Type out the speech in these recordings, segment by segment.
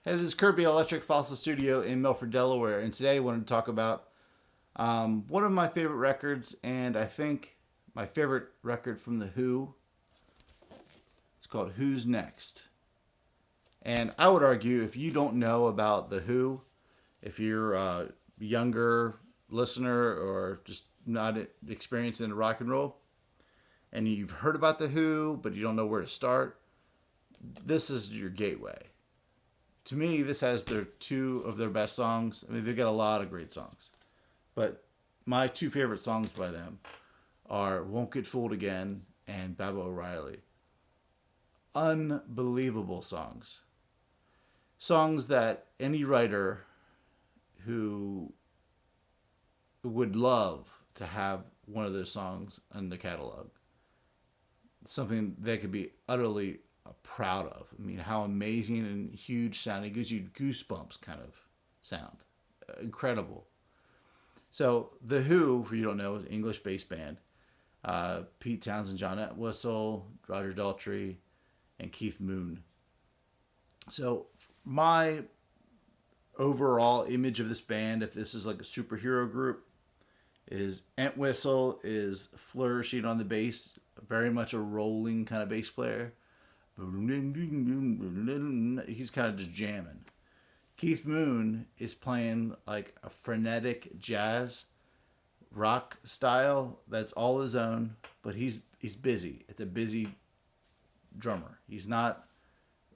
Hey, this is Kirby Electric Fossil Studio in Milford, Delaware, and today I wanted to talk about one of my favorite records, and I think my favorite record from The Who. It's called Who's Next. And I would argue if you don't know about The Who, if you're a younger listener or just not experienced in rock and roll, and you've heard about The Who, but you don't know where to start, this is your gateway. To me, this has two of their best songs. I mean, they've got a lot of great songs. But my two favorite songs by them are Won't Get Fooled Again and Baba O'Reilly. Unbelievable songs. Songs that any writer who would love to have one of those songs in the catalog. Something they could be utterly proud of. I mean, how amazing and huge sounding. It gives you goosebumps kind of sound. Incredible. So, The Who, for you don't know, is an English bass band. Pete Townshend, John Entwistle, Roger Daltrey, and Keith Moon. So, my overall image of this band, if this is like a superhero group, is Entwistle is flourishing on the bass, very much a rolling kind of bass player. He's kind of just jamming. Keith Moon is playing like a frenetic jazz rock style that's all his own, but he's busy. It's a busy drummer. He's not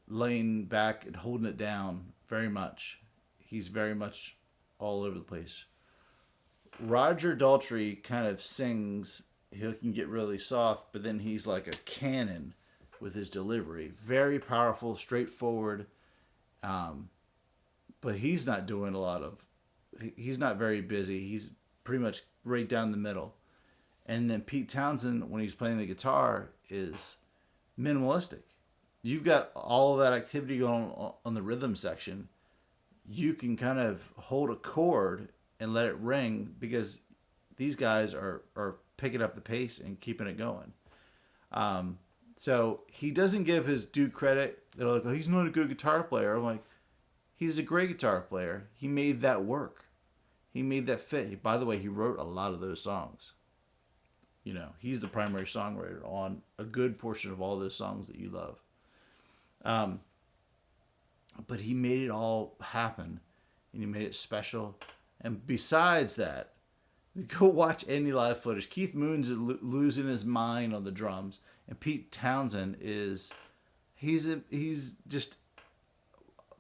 laying back and holding it down very much. He's very much all over the place. Roger Daltrey kind of sings. He can get really soft, but then he's like a cannon with his delivery. Very powerful, straightforward. But he's not doing a lot of... He's not very busy. He's pretty much right down the middle. And then Pete Townshend, when he's playing the guitar, is minimalistic. You've got all of that activity going on the rhythm section. You can kind of hold a chord and let it ring because these guys are picking up the pace and keeping it going. So he doesn't give his due credit. They're like, oh, he's not a good guitar player. I'm like, he's a great guitar player. He made that work. He made that fit. By the way, he wrote a lot of those songs. You know, he's the primary songwriter on a good portion of all those songs that you love. But he made it all happen, and he made it special. And besides that, go watch any live footage. Keith Moon's losing his mind on the drums, and Pete Townshend he's just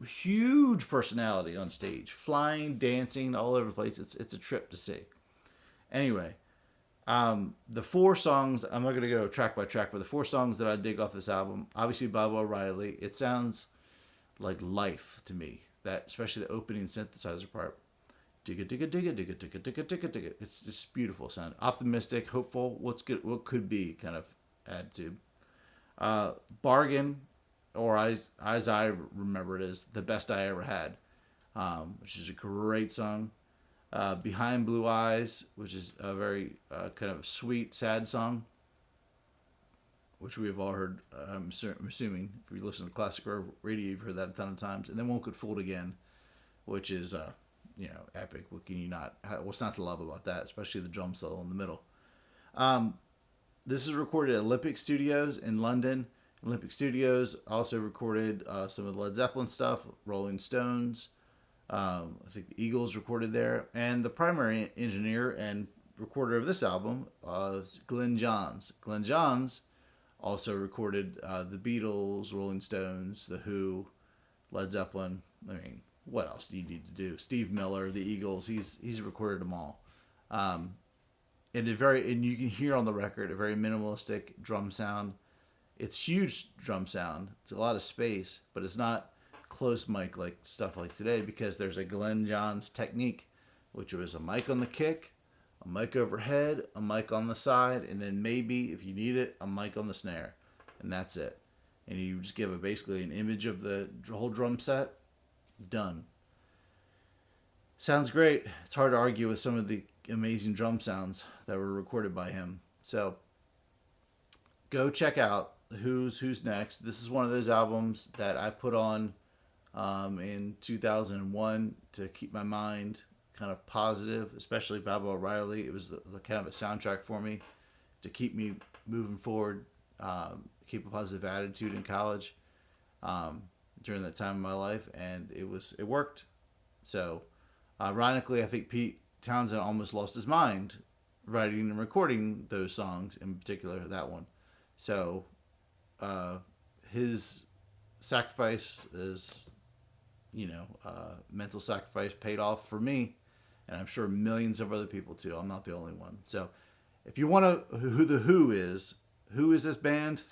a huge personality on stage, flying, dancing all over the place. It's a trip to see. Anyway, the four songs, I'm not going to go track by track, but the four songs that I dig off this album, obviously Baba O'Reilly, it sounds like life to me. That especially the opening synthesizer part. Digga digga digga digga digga digga digga digga. It's just beautiful sound. Optimistic, hopeful, what's good, what could be kind of attitude. Bargain, or as I remember it, is The Best I Ever Had, which is a great song. Behind Blue Eyes, which is a very kind of sweet, sad song, which we have all heard. I'm assuming if you listen to classic radio, you've heard that a ton of times. And then Won't Get Fooled Again, which is epic. What can you not? What's not to love about that? Especially the drum solo in the middle. This is recorded at Olympic Studios in London. Olympic Studios also recorded some of the Led Zeppelin stuff, Rolling Stones. I think the Eagles recorded there. And the primary engineer and recorder of this album is Glenn Johns. Glenn Johns also recorded the Beatles, Rolling Stones, The Who, Led Zeppelin. I mean, what else do you need to do? Steve Miller, the Eagles. He's recorded them all. And you can hear on the record a very minimalistic drum sound. It's huge drum sound. It's a lot of space, but it's not close mic like stuff like today because there's a Glenn Johns technique, which was a mic on the kick, a mic overhead, a mic on the side, and then maybe, if you need it, a mic on the snare. And that's it. And you just give basically an image of the whole drum set. Done. Sounds great. It's hard to argue with some of the amazing drum sounds that were recorded by him. So go check out Who's Next. This is one of those albums that I put on in 2001 to keep my mind kind of positive, especially Baba O'Reilly. It was the kind of a soundtrack for me to keep me moving forward, keep a positive attitude in college during that time of my life, and it worked. So, ironically, I think Pete Townsend almost lost his mind writing and recording those songs, in particular that one. So, his sacrifice is, mental sacrifice paid off for me, and I'm sure millions of other people too. I'm not the only one. So, if you want to who the Who is this band?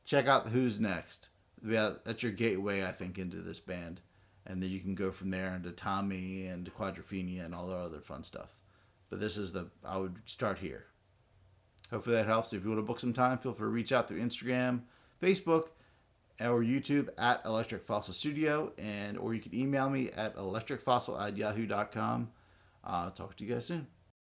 Check out the Who's Next. Yeah, that's your gateway, I think, into this band, and then you can go from there into Tommy and Quadrophenia and all the other fun stuff. But I would start here. Hopefully that helps. If you want to book some time, feel free to reach out through Instagram, Facebook, or YouTube at Electric Fossil Studio, or you can email me at electricfossil@yahoo.com. Talk to you guys soon.